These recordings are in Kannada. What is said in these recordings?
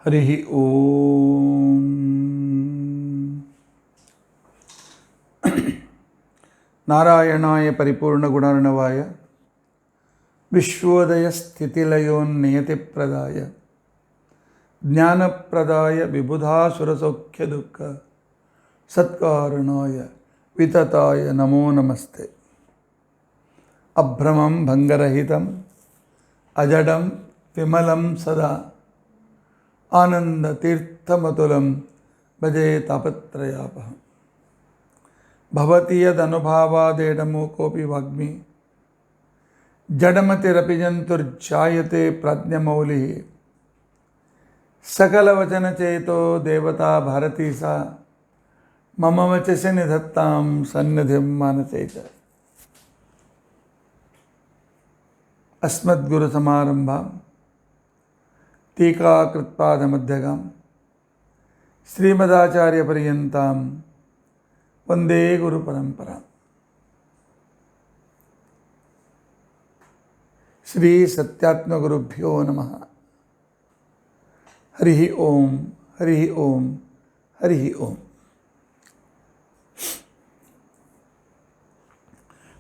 ಹರಿ ಓಂ. ನಾರಾಯಣಾಯ ಪರಿಪೂರ್ಣಗುಣಾರ್ಣವಾಯ ವಿಶ್ವೋದಯ ಸ್ಥಿತಿಲಯೋನ್ನಿಯತಿಪ್ರದಾಯ ಜ್ಞಾನಪ್ರದಾಯ ವಿಬುಧಾಸುರಸೌಖ್ಯದುಃಖ ಸತ್ಕಾರಣಾಯ ವಿತತಾಯ ನಮೋ ನಮಸ್ತೆ. ಅಭ್ರಮಂ ಭಂಗರಹಿತಂ ಅಜಡಂ ವಿಮಲಂ ಸದಾ ಆನಂದತೀರ್ಥಮತುಲಂ ಭಜೆ ತಾಪತ್ರಯಾಪಹಂ. ಭವತಿ ಯದನುಭಾವಾದೇಡಮೂಕೋಪಿ ವಾಗ್ಮಿ ಜಡಮತಿರಪಿ ಜಂತುರ್ಜಾಯತೆ ಪ್ರಾಜ್ಞಮೌಲಿಃ. ಸಕಲವಚನಚೇತೋ ದೇವತಾ ಭಾರತೀ ಸಾ ಮಮ ವಚಸಿ ನಿಧತ್ತಾಂ ಸನ್ನಿಧಿಂ ಮಾನಸೇ ಚ. ಅಸ್ಮದ್ಗುರುಸಮಾರಂಭಾಂ ಟೀಕಾಕೃತ್ಪಾದಮಧ್ಯಗಾಂ ಶ್ರೀಮದಾಚಾರ್ಯಪರ್ಯಂತಾಂ ವಂದೇ ಗುರುಪರಂಪರಾಂ. ಶ್ರೀ ಸತ್ಯಾತ್ಮಗುರುಭ್ಯೋ ನಮಃ. ಹರಿ ಓಂ, ಹರಿ ಓಂ, ಹರಿ ಓಂ.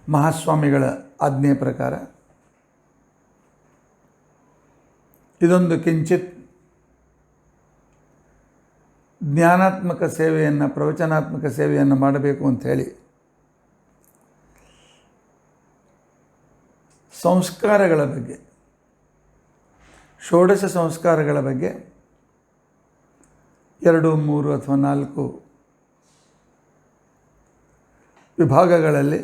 ಮಹಾಸ್ವಾಮಿಗಳ ಆಜ್ಞೆ ಪ್ರಕಾರ ಇದೊಂದು ಕಿಂಚಿತ್ ಜ್ಞಾನಾತ್ಮಕ ಸೇವೆಯನ್ನು, ಪ್ರವಚನಾತ್ಮಕ ಸೇವೆಯನ್ನು ಮಾಡಬೇಕು ಅಂಥೇಳಿ ಸಂಸ್ಕಾರಗಳ ಬಗ್ಗೆ, ಷೋಡಶ ಸಂಸ್ಕಾರಗಳ ಬಗ್ಗೆ 2, 3 ಅಥವಾ 4 ವಿಭಾಗಗಳಲ್ಲಿ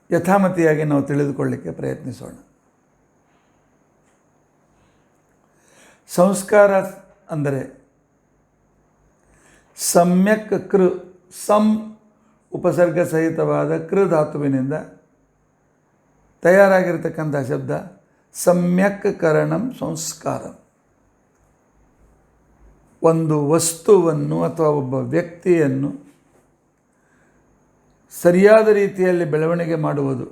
ಯಥಾಮತಿಯಾಗಿ ನಾವು ತಿಳಿದುಕೊಳ್ಳಲಿಕ್ಕೆ ಪ್ರಯತ್ನಿಸೋಣ. ಸಂಸ್ಕಾರ ಅಂದರೆ ಸಮ್ಯಕ್ ಕೃ, ಸಂ ಉಪಸರ್ಗ ಸಹಿತವಾದ ಕೃ ಧಾತುವಿನಿಂದ ತಯಾರಾಗಿರ್ತಕ್ಕಂಥ ಶಬ್ದ ಸಮ್ಯಕ್ ಕರಣಂ ಸಂಸ್ಕಾರ. ಒಂದು ವಸ್ತುವನ್ನು ಅಥವಾ ಒಬ್ಬ ವ್ಯಕ್ತಿಯನ್ನು ಸರಿಯಾದ ರೀತಿಯಲ್ಲಿ ಬೆಳವಣಿಗೆ ಮಾಡುವುದು,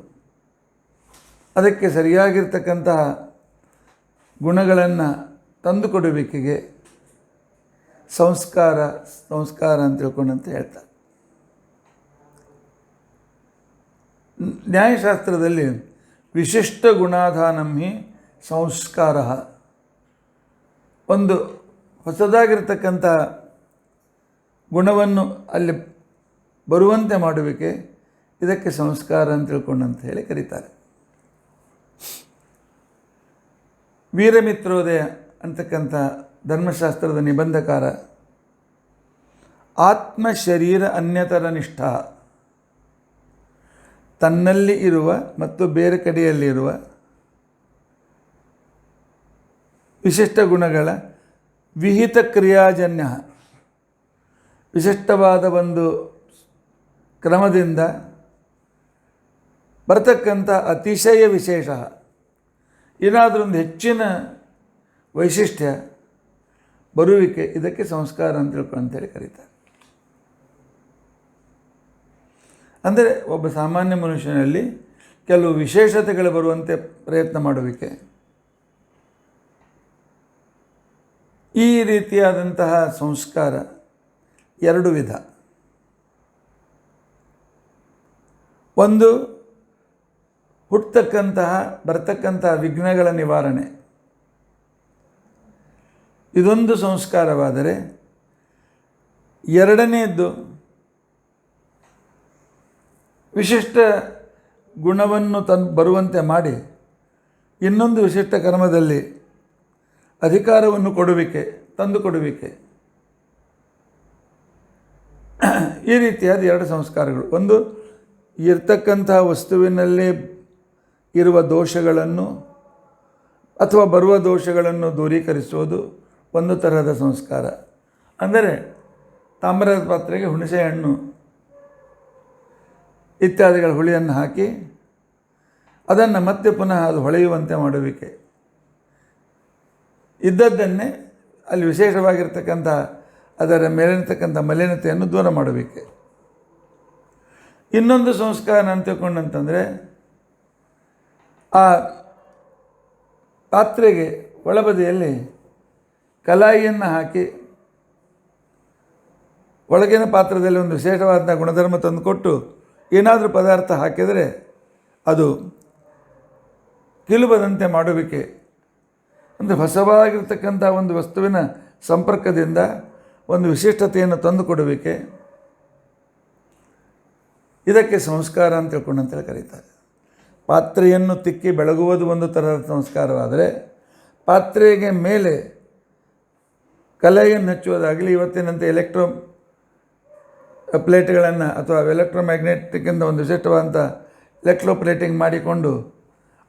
ಅದಕ್ಕೆ ಸರಿಯಾಗಿರ್ತಕ್ಕಂತಹ ಗುಣಗಳನ್ನು ತಂದುಕೊಡುವಿಕೆಗೆ ಸಂಸ್ಕಾರ ಅಂತ ತಿಳ್ಕೊಂಡಂತ ಹೇಳ್ತಾರೆ. ನ್ಯಾಯಶಾಸ್ತ್ರದಲ್ಲಿ ವಿಶಿಷ್ಟ ಗುಣಾಧಾನಂ ಹಿ ಸಂಸ್ಕಾರ. ಒಂದು ಹೊಸದಾಗಿರ್ತಕ್ಕಂಥ ಗುಣವನ್ನು ಅಲ್ಲಿ ಬರುವಂತೆ ಮಾಡುವಿಕೆ, ಇದಕ್ಕೆ ಸಂಸ್ಕಾರ ಅಂತ ತಿಳ್ಕೊಂಡಂತ ಹೇಳಿ ಕರೀತಾರೆ. ವೀರಮಿತ್ರೋದಯ ಅಂತಕ್ಕಂಥ ಧರ್ಮಶಾಸ್ತ್ರದ ನಿಬಂಧಕಾರ ಆತ್ಮ ಶರೀರ ಅನ್ಯತರ ನಿಷ್ಠ, ತನ್ನಲ್ಲಿ ಇರುವ ಮತ್ತು ಬೇರೆ ಕಡೆಯಲ್ಲಿರುವ ವಿಶಿಷ್ಟ ಗುಣಗಳ ವಿಹಿತ ಕ್ರಿಯಾಜನ್ಯ, ವಿಶಿಷ್ಟವಾದ ಒಂದು ಕ್ರಮದಿಂದ ಬರತಕ್ಕಂಥ ಅತಿಶಯ ವಿಶೇಷ, ಏನಾದರೂ ಒಂದು ಹೆಚ್ಚಿನ ವೈಶಿಷ್ಟ್ಯ ಬರುವಿಕೆ, ಇದಕ್ಕೆ ಸಂಸ್ಕಾರ ಅಂತ ತಿಳ್ಕೊಂತೇಳಿ ಕರೀತಾರೆ. ಅಂದರೆ ಒಬ್ಬ ಸಾಮಾನ್ಯ ಮನುಷ್ಯನಲ್ಲಿ ಕೆಲವು ವಿಶೇಷತೆಗಳು ಬರುವಂತೆ ಪ್ರಯತ್ನ ಮಾಡುವಿಕೆ. ಈ ರೀತಿಯಾದಂತಹ ಸಂಸ್ಕಾರ 2 ವಿಧ. ಒಂದು ಬರ್ತಕ್ಕಂತಹ ವಿಘ್ನಗಳ ನಿವಾರಣೆ, ಇದೊಂದು ಸಂಸ್ಕಾರವಾದರೆ, ಎರಡನೆಯದ್ದು ವಿಶಿಷ್ಟ ಗುಣವನ್ನು ಬರುವಂತೆ ಮಾಡಿ ಇನ್ನೊಂದು ವಿಶಿಷ್ಟ ಕರ್ಮದಲ್ಲಿ ಅಧಿಕಾರವನ್ನು ತಂದುಕೊಡುವಿಕೆ. ಈ ರೀತಿಯಾದ 2 ಸಂಸ್ಕಾರಗಳು. ಒಂದು, ಇರ್ತಕ್ಕಂತಹ ವಸ್ತುವಿನಲ್ಲಿ ಇರುವ ದೋಷಗಳನ್ನು ಅಥವಾ ಬರುವ ದೋಷಗಳನ್ನು ದೂರೀಕರಿಸುವುದು ಒಂದು ತರಹದ ಸಂಸ್ಕಾರ. ಅಂದರೆ ತಾಮ್ರದ ಪಾತ್ರೆಗೆ ಹುಣಸೆ ಹಣ್ಣು ಇತ್ಯಾದಿಗಳ ಹುಳಿಯನ್ನು ಹಾಕಿ ಅದನ್ನು ಮತ್ತೆ ಪುನಃ ಅದು ಹೊಳೆಯುವಂತೆ ಮಾಡುವಿಕೆ. ಇದ್ದದ್ದನ್ನೇ ಅಲ್ಲಿ ವಿಶೇಷವಾಗಿರ್ತಕ್ಕಂಥ ಅದರ ಮೇಲಿರ್ತಕ್ಕಂಥ ಮಲಿನತೆಯನ್ನು ದೂರ ಮಾಡುವಿಕೆ. ಇನ್ನೊಂದು ಸಂಸ್ಕಾರ ಅಂತ ತಿಳ್ಕೊಂಡಂತಂದರೆ, ಆ ಪಾತ್ರೆಗೆ ಒಳಬದಿಯಲ್ಲಿ ಕಲಾಯಿಯನ್ನು ಹಾಕಿ ಒಳಗಿನ ಪಾತ್ರದಲ್ಲಿ ಒಂದು ವಿಶೇಷವಾದ ಗುಣಧರ್ಮ ತಂದುಕೊಟ್ಟು ಏನಾದರೂ ಪದಾರ್ಥ ಹಾಕಿದರೆ ಅದು ಕಿಲುಬದಂತೆ ಮಾಡುವಿಕೆ, ಅಂದರೆ ಹೊಸವಾಗಿರ್ತಕ್ಕಂಥ ಒಂದು ವಸ್ತುವಿನ ಸಂಪರ್ಕದಿಂದ ಒಂದು ವಿಶಿಷ್ಟತೆಯನ್ನು ತಂದುಕೊಡುವಿಕೆ, ಇದಕ್ಕೆ ಸಂಸ್ಕಾರ ಅಂತ ತಿಳ್ಕೊಂಡಂತೇಳಿ ಕರೀತಾರೆ. ಪಾತ್ರೆಯನ್ನು ತಿಕ್ಕಿ ಬೆಳಗುವುದು ಒಂದು ಥರದ ಸಂಸ್ಕಾರವಾದರೆ, ಪಾತ್ರೆಗೆ ಮೇಲೆ ಕಲೆಯನ್ನು ಹಚ್ಚುವುದಾಗಲಿ, ಇವತ್ತಿನಂತೆ ಎಲೆಕ್ಟ್ರೋ ಪ್ಲೇಟ್ಗಳನ್ನು ಅಥವಾ ಎಲೆಕ್ಟ್ರೋಮ್ಯಾಗ್ನೆಟಿಕ್ಕಿಂದ ಒಂದು ವಿಶಿಷ್ಟವಾದಂಥ ಎಲೆಕ್ಟ್ರೋಪ್ಲೇಟಿಂಗ್ ಮಾಡಿಕೊಂಡು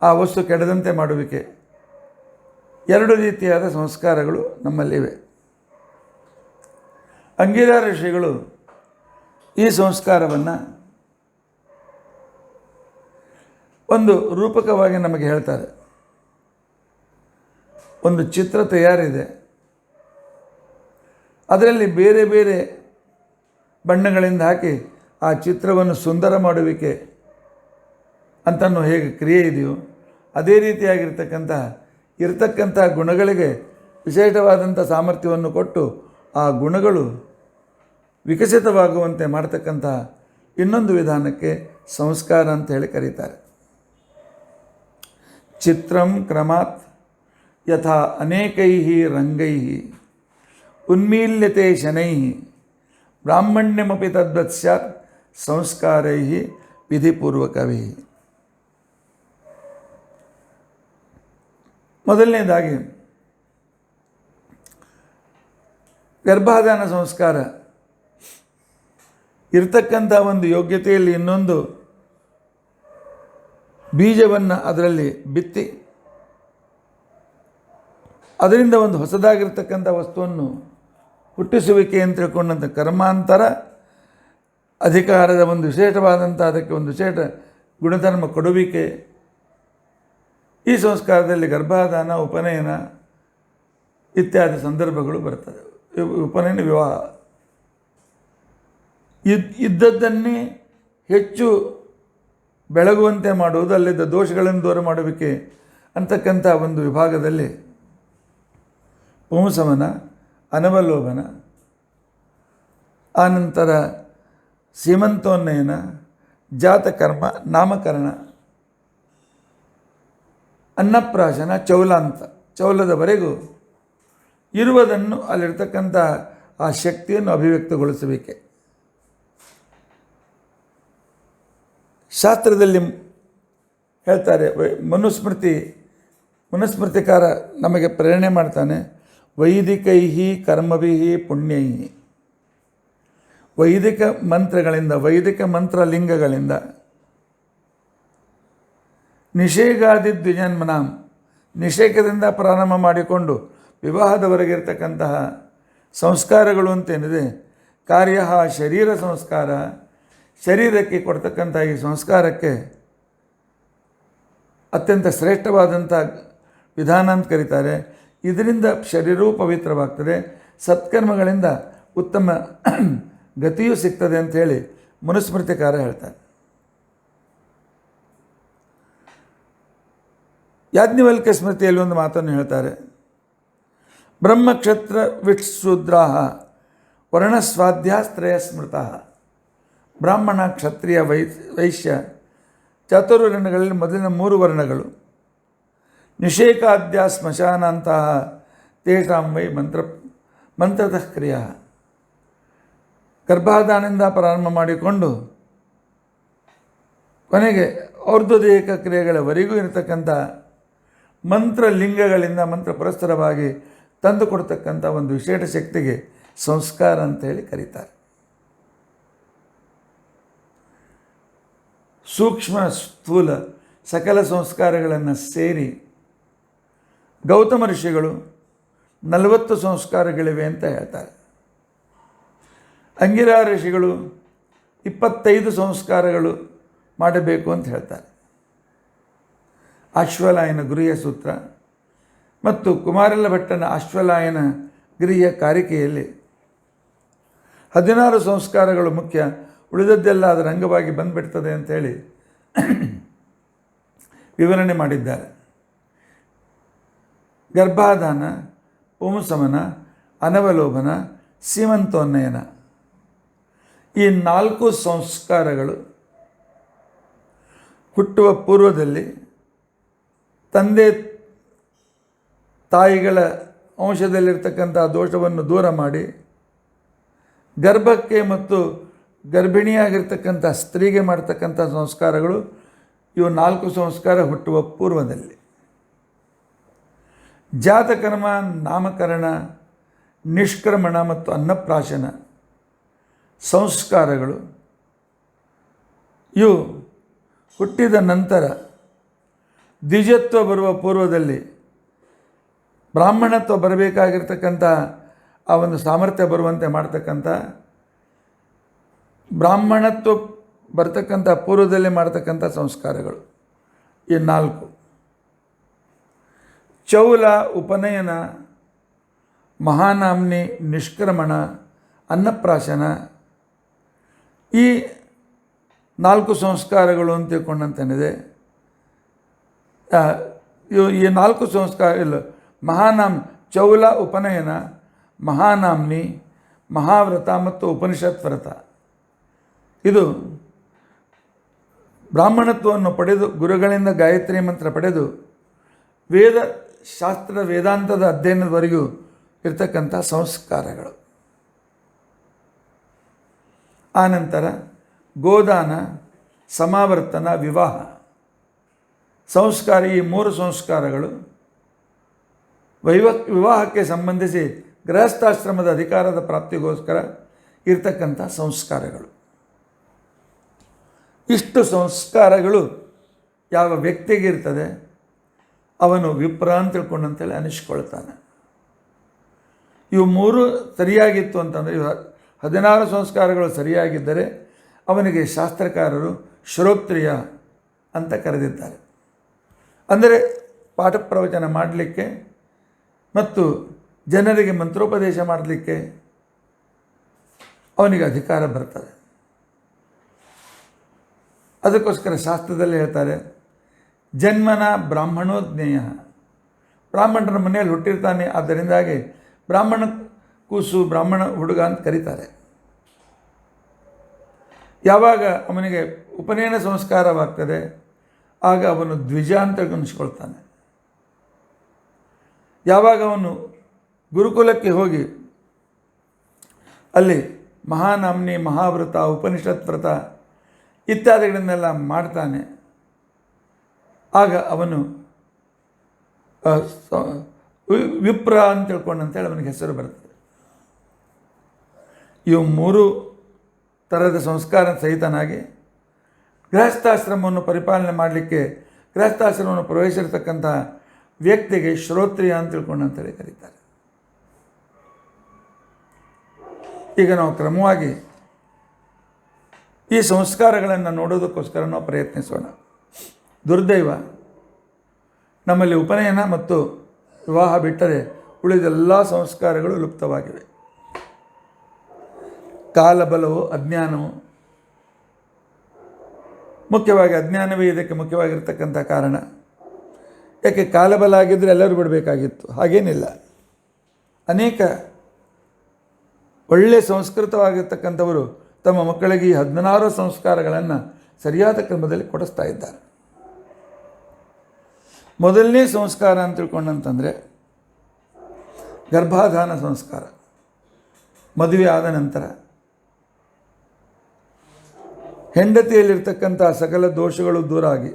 ಆ ವಸ್ತು ಕೆಡದಂತೆ ಮಾಡುವಿಕೆ, ಎರಡು ರೀತಿಯಾದ ಸಂಸ್ಕಾರಗಳು ನಮ್ಮಲ್ಲಿವೆ. ಅಂಗಿರಾ ಋಷಿಗಳು ಈ ಸಂಸ್ಕಾರವನ್ನು ಒಂದು ರೂಪಕವಾಗಿ ನಮಗೆ ಹೇಳ್ತಾರೆ. ಒಂದು ಚಿತ್ರ ತಯಾರಿದೆ, ಅದರಲ್ಲಿ ಬೇರೆ ಬೇರೆ ಬಣ್ಣಗಳಿಂದ ಹಾಕಿ ಆ ಚಿತ್ರವನ್ನು ಸುಂದರ ಮಾಡುವಿಕೆ ಅಂತನೂ ಹೇಗೆ ಕ್ರಿಯೆ ಇದೆಯೋ ಅದೇ ಇರತಕ್ಕಂಥ ಗುಣಗಳಿಗೆ ವಿಶೇಷವಾದಂಥ ಸಾಮರ್ಥ್ಯವನ್ನು ಕೊಟ್ಟು ಆ ಗುಣಗಳು ವಿಕಸಿತವಾಗುವಂತೆ ಮಾಡ್ತಕ್ಕಂಥ ಇನ್ನೊಂದು ವಿಧಾನಕ್ಕೆ ಸಂಸ್ಕಾರ ಅಂತ ಹೇಳಿ ಕರೀತಾರೆ. ಚಿತ್ರಂ ಕ್ರಮಾತ್ ಯಥಾ ಅನೇಕೈ ರಂಗೈ ಉನ್ಮೀಲ್ಯತೆ ಶನೈ ಬ್ರಾಹ್ಮಣ್ಯಮಪಿ ತದ್ವತ್ ಸ್ಯಾತ್ ಸಂಸ್ಕಾರೈ ವಿಧಿಪೂರ್ವಕವೇ. ಮೊದಲನೇದಾಗಿ ಗರ್ಭಾಧಾನ ಸಂಸ್ಕಾರ ಇರತಕ್ಕಂಥ ಒಂದು ಯೋಗ್ಯತೆಯಲ್ಲಿ ಇನ್ನೊಂದು ಬೀಜವನ್ನು ಅದರಲ್ಲಿ ಬಿತ್ತಿ ಅದರಿಂದ ಒಂದು ಹೊಸದಾಗಿರ್ತಕ್ಕಂಥ ವಸ್ತುವನ್ನು ಹುಟ್ಟಿಸುವಿಕೆ ಅಂತ ತಿಳ್ಕೊಂಡಂಥ ಕರ್ಮಾಂತರ ಅಧಿಕಾರದ ಒಂದು ವಿಶೇಷವಾದಂಥ ಅದಕ್ಕೆ ಒಂದು ವಿಶೇಷ ಗುಣಧರ್ಮ ಕೊಡುವಿಕೆ, ಈ ಸಂಸ್ಕಾರದಲ್ಲಿ ಗರ್ಭಾಧಾನ, ಉಪನಯನ ಇತ್ಯಾದಿ ಸಂದರ್ಭಗಳು ಬರ್ತದೆ. ಉಪನಯನ ವಿವಾಹ ಇದ್ದದ್ದನ್ನೇ ಹೆಚ್ಚು ಬೆಳಗುವಂತೆ ಮಾಡುವುದು, ಅಲ್ಲಿದ್ದ ದೋಷಗಳನ್ನು ದೂರ ಮಾಡುವಿಕೆ ಅಂತಕ್ಕಂಥ ಒಂದು ವಿಭಾಗದಲ್ಲಿ ಪುಂಸವನ, ಅನವಲೋಭನ, ಆನಂತರ ಸೀಮಂತೋನ್ನಯನ, ಜಾತಕರ್ಮ, ನಾಮಕರಣ, ಅನ್ನಪ್ರಾಶನ, ಚೌಲದವರೆಗೂ ಇರುವುದನ್ನು ಅಲ್ಲಿರ್ತಕ್ಕಂಥ ಆ ಶಕ್ತಿಯನ್ನು ಅಭಿವ್ಯಕ್ತಗೊಳಿಸುವಿಕೆ. ಶಾಸ್ತ್ರದಲ್ಲಿ ಹೇಳ್ತಾರೆ, ಮನುಸ್ಮೃತಿಕಾರ ನಮಗೆ ಪ್ರೇರಣೆ ಮಾಡ್ತಾನೆ. ವೈದಿಕೈ ಕರ್ಮಭಿ ಪುಣ್ಯೈ, ವೈದಿಕ ಮಂತ್ರಗಳಿಂದ, ವೈದಿಕ ಮಂತ್ರಲಿಂಗಗಳಿಂದ ನಿಷೇಗಾದಿ ದ್ವಿಜನ್ಮನಾಂ, ನಿಷೇಕದಿಂದ ಪ್ರಾರಂಭ ಮಾಡಿಕೊಂಡು ವಿವಾಹದವರೆಗಿರ್ತಕ್ಕಂತಹ ಸಂಸ್ಕಾರಗಳು ಅಂತೇನಿದೆ. ಕಾರ್ಯ ಶರೀರ ಸಂಸ್ಕಾರ, ಶರೀರಕ್ಕೆ ಕೊಡ್ತಕ್ಕಂಥ ಈ ಸಂಸ್ಕಾರಕ್ಕೆ ಅತ್ಯಂತ ಶ್ರೇಷ್ಠವಾದಂಥ ವಿಧಾನ ಅಂತ ಕರೀತಾರೆ. ಇದರಿಂದ ಶರೀರವೂ ಪವಿತ್ರವಾಗ್ತದೆ, ಸತ್ಕರ್ಮಗಳಿಂದ ಉತ್ತಮ ಗತಿಯೂ ಸಿಗ್ತದೆ ಅಂಥೇಳಿ ಮನುಸ್ಮೃತಿಕಾರ ಹೇಳ್ತಾರೆ. ಯಾಜ್ಞವಲ್ಕ್ಯ ಸ್ಮೃತಿಯಲ್ಲಿ ಒಂದು ಮಾತನ್ನು ಹೇಳ್ತಾರೆ. ಬ್ರಹ್ಮಕ್ಷತ್ರ ವಿಟ್ಶೂದ್ರಾ ವರ್ಣಸ್ವಾಧ್ಯಾಸ್ತ್ರಯ ಸ್ಮೃತಃ. ಬ್ರಾಹ್ಮಣ, ಕ್ಷತ್ರಿಯ, ವೈಶ್ಯ ಚತುರ್ವರ್ಣಗಳಲ್ಲಿ ಮೊದಲಿನ 3 ವರ್ಣಗಳು. ನಿಷೇಕಾದ್ಯ ಸ್ಮಶಾನಾಂತಹ ತೇಷಾಂ ವೈ ಮಂತ್ರತಃ ಕ್ರಿಯಾ. ಗರ್ಭಾಧಾನದಿಂದ ಪ್ರಾರಂಭ ಮಾಡಿಕೊಂಡು ಕೊನೆಗೆ ಔರ್ಧ್ವದೇಹಿಕ ಕ್ರಿಯೆಗಳವರೆಗೂ ಇರತಕ್ಕಂಥ ಮಂತ್ರಲಿಂಗಗಳಿಂದ ಮಂತ್ರ ಪುರಸ್ಸರವಾಗಿ ತಂದು ಕೊಡ್ತಕ್ಕಂಥ ಒಂದು ವಿಶೇಷ ಶಕ್ತಿಗೆ ಸಂಸ್ಕಾರ ಅಂತೇಳಿ ಕರೀತಾರೆ. ಸೂಕ್ಷ್ಮ ಸ್ಥೂಲ ಸಕಲ ಸಂಸ್ಕಾರಗಳನ್ನು ಸೇರಿ ಗೌತಮ ಋಷಿಗಳು 40 ಸಂಸ್ಕಾರಗಳಿವೆ ಅಂತ ಹೇಳ್ತಾರೆ. ಅಂಗಿರಾ ಋಷಿಗಳು 25 ಸಂಸ್ಕಾರಗಳು ಮಾಡಬೇಕು ಅಂತ ಹೇಳ್ತಾರೆ. ಅಶ್ವಲಾಯನ ಗೃಹ್ಯ ಸೂತ್ರ ಮತ್ತು ಕುಮಾರಲ ಭಟ್ಟನ ಅಶ್ವಲಾಯನ ಗೃಹ್ಯ ಕಾರಿಕೆಯಲ್ಲಿ 16 ಸಂಸ್ಕಾರಗಳು ಮುಖ್ಯ, ಉಳಿದದ್ದೆಲ್ಲ ಅದರ ಅಂಗವಾಗಿ ಬಂದುಬಿಡ್ತದೆ ಅಂಥೇಳಿ ವಿವರಣೆ ಮಾಡಿದ್ದಾರೆ. ಗರ್ಭಾಧಾನ, ಪುಂಸವನ, ಅನವಲೋಭನ, ಸೀಮಂತೋನ್ನಯನ. ಈ 4 ಸಂಸ್ಕಾರಗಳು ಹುಟ್ಟುವ ಪೂರ್ವದಲ್ಲಿ ತಂದೆ ತಾಯಿಗಳ ಅಂಶದಲ್ಲಿರ್ತಕ್ಕಂಥ ದೋಷವನ್ನು ದೂರ ಮಾಡಿ ಗರ್ಭಕ್ಕೆ ಮತ್ತು ಗರ್ಭಿಣಿಯಾಗಿರ್ತಕ್ಕಂಥ ಸ್ತ್ರೀಗೆ ಮಾಡ್ತಕ್ಕಂಥ ಸಂಸ್ಕಾರಗಳು ಇವು 4 ಸಂಸ್ಕಾರ ಹುಟ್ಟುವ ಪೂರ್ವದಲ್ಲಿ. ಜಾತಕರ್ಮ, ನಾಮಕರಣ, ನಿಷ್ಕ್ರಮಣ ಮತ್ತು ಅನ್ನಪ್ರಾಶನ ಸಂಸ್ಕಾರಗಳು ಇವು ಹುಟ್ಟಿದ ನಂತರ ದ್ವಿಜತ್ವ ಬರುವ ಪೂರ್ವದಲ್ಲಿ ಬ್ರಾಹ್ಮಣತ್ವ ಬರಬೇಕಾಗಿರ್ತಕ್ಕಂಥ ಆ ಒಂದು ಸಾಮರ್ಥ್ಯ ಬರುವಂತೆ ಮಾಡ್ತಕ್ಕಂಥ, ಬ್ರಾಹ್ಮಣತ್ವ ಬರ್ತಕ್ಕಂಥ ಪೂರ್ವದಲ್ಲಿ ಮಾಡ್ತಕ್ಕಂಥ ಸಂಸ್ಕಾರಗಳು ಈ 4. ಚೌಲ, ಉಪನಯನ, ಮಹಾನಾಮ್ನಿ, ನಿಷ್ಕ್ರಮಣ, ಅನ್ನಪ್ರಾಶನ ಈ 4 ಸಂಸ್ಕಾರಗಳು ಅಂತ ತಿಳ್ಕೊಂಡಂತೇನಿದೆ. ಈ 4 ಸಂಸ್ಕಾರ ಇಲ್ಲ, ಚೌಲ, ಉಪನಯನ, ಮಹಾನಾಮ್ನಿ, ಮಹಾವ್ರತ ಮತ್ತು ಉಪನಿಷತ್ ವ್ರತ ಇದು ಬ್ರಾಹ್ಮಣತ್ವವನ್ನು ಪಡೆದು ಗುರುಗಳಿಂದ ಗಾಯತ್ರಿ ಮಂತ್ರ ಪಡೆದು ವೇದಾಂತದ ಅಧ್ಯಯನದವರೆಗೂ ಇರ್ತಕ್ಕಂಥ ಸಂಸ್ಕಾರಗಳು. ಆನಂತರ ಗೋದಾನ, ಸಮಾವರ್ತನ, ವಿವಾಹ ಸಂಸ್ಕಾರ. ಈ 3 ಸಂಸ್ಕಾರಗಳು ವಿವಾಹಕ್ಕೆ ಸಂಬಂಧಿಸಿ ಗೃಹಸ್ಥಾಶ್ರಮದ ಅಧಿಕಾರದ ಪ್ರಾಪ್ತಿಗೋಸ್ಕರ ಇರ್ತಕ್ಕಂಥ ಸಂಸ್ಕಾರಗಳು. ಇಷ್ಟು ಸಂಸ್ಕಾರಗಳು ಯಾವ ವ್ಯಕ್ತಿಗೆ ಇರ್ತದೆ ಅವನು ವಿಪ್ರ ಅಂತ ತಿಳ್ಕೊಂಡಂತೇಳಿ ಅನಿಸ್ಕೊಳ್ತಾನೆ. ಇವು 3 ಸರಿಯಾಗಿತ್ತು ಅಂತಂದರೆ, 16 ಸಂಸ್ಕಾರಗಳು ಸರಿಯಾಗಿದ್ದರೆ ಅವನಿಗೆ ಶಾಸ್ತ್ರಕಾರರು ಶ್ರೋತ್ರಿಯ ಅಂತ ಕರೆದಿದ್ದಾರೆ. ಅಂದರೆ ಪಾಠ ಪ್ರವಚನ ಮಾಡಲಿಕ್ಕೆ ಮತ್ತು ಜನರಿಗೆ ಮಂತ್ರೋಪದೇಶ ಮಾಡಲಿಕ್ಕೆ ಅವನಿಗೆ ಅಧಿಕಾರ ಬರ್ತದೆ. ಅದಕ್ಕೋಸ್ಕರ ಶಾಸ್ತ್ರದಲ್ಲಿ ಹೇಳ್ತಾರೆ, ಜನ್ಮನ ಬ್ರಾಹ್ಮಣೋಜ್ಞೇಯ, ಬ್ರಾಹ್ಮಣರ ಮನೆಯಲ್ಲಿ ಹುಟ್ಟಿರ್ತಾನೆ, ಆದ್ದರಿಂದಾಗಿ ಬ್ರಾಹ್ಮಣ ಕೂಸು, ಬ್ರಾಹ್ಮಣ ಹುಡುಗ ಅಂತ ಕರೀತಾರೆ. ಯಾವಾಗ ಅವನಿಗೆ ಉಪನಯನ ಸಂಸ್ಕಾರವಾಗ್ತದೆ ಆಗ ಅವನು ದ್ವಿಜ ಅಂತ ಅನಿಸ್ಕೊಳ್ತಾನೆ. ಯಾವಾಗ ಅವನು ಗುರುಕುಲಕ್ಕೆ ಹೋಗಿ ಅಲ್ಲಿ ಮಹಾನಾಮ್ನಿ, ಮಹಾವ್ರತ, ಉಪನಿಷತ್ ವ್ರತ ಇತ್ಯಾದಿಗಳನ್ನೆಲ್ಲ ಮಾಡ್ತಾನೆ ಆಗ ಅವನು ವಿಪ್ರ ಅಂತ ತಿಳ್ಕೊಂಡಂತೇಳಿ ಅವನಿಗೆ ಹೆಸರು ಬರ್ತದೆ. ಇವು 3 ಥರದ ಸಂಸ್ಕಾರ ಸಹಿತನಾಗಿ ಗೃಹಸ್ಥಾಶ್ರಮವನ್ನು ಪರಿಪಾಲನೆ ಮಾಡಲಿಕ್ಕೆ ಗೃಹಸ್ಥಾಶ್ರಮವನ್ನು ಪ್ರವೇಶಿರ್ತಕ್ಕಂಥ ವ್ಯಕ್ತಿಗೆ ಶ್ರೋತ್ರಿಯ ಅಂತ ತಿಳ್ಕೊಂಡಂತೇಳಿ ಕರೀತಾರೆ. ಈಗ ನಾವು ಕ್ರಮವಾಗಿ ಈ ಸಂಸ್ಕಾರಗಳನ್ನು ನೋಡೋದಕ್ಕೋಸ್ಕರ ನಾವು ಪ್ರಯತ್ನಿಸೋಣ. ದುರ್ದೈವ, ನಮ್ಮಲ್ಲಿ ಉಪನಯನ ಮತ್ತು ವಿವಾಹ ಬಿಟ್ಟರೆ ಉಳಿದೆಲ್ಲ ಸಂಸ್ಕಾರಗಳು ಲುಪ್ತವಾಗಿವೆ. ಕಾಲಬಲವು, ಅಜ್ಞಾನವು, ಮುಖ್ಯವಾಗಿ ಅಜ್ಞಾನವೇ ಇದಕ್ಕೆ ಮುಖ್ಯವಾಗಿರ್ತಕ್ಕಂಥ ಕಾರಣ. ಯಾಕೆ ಕಾಲಬಲ ಆಗಿದ್ದರೆ ಎಲ್ಲರೂ ಬಿಡಬೇಕಾಗಿತ್ತು, ಹಾಗೇನಿಲ್ಲ. ಅನೇಕ ಒಳ್ಳೆಯ ಸಂಸ್ಕೃತವಾಗಿರ್ತಕ್ಕಂಥವರು ತಮ್ಮ ಮಕ್ಕಳಿಗೆ ಈ 16 ಸಂಸ್ಕಾರಗಳನ್ನು ಸರಿಯಾದ ಕ್ರಮದಲ್ಲಿ ಕೊಡಿಸ್ತಾ ಇದ್ದಾರೆ. ಮೊದಲನೇ ಸಂಸ್ಕಾರ ಅಂತ ತಿಳ್ಕೊಂಡಂತಂದರೆ ಗರ್ಭಾಧಾನ ಸಂಸ್ಕಾರ. ಮದುವೆ ಆದ ನಂತರ ಹೆಂಡತಿಯಲ್ಲಿರ್ತಕ್ಕಂಥ ಸಕಲ ದೋಷಗಳು ದೂರ ಆಗಿ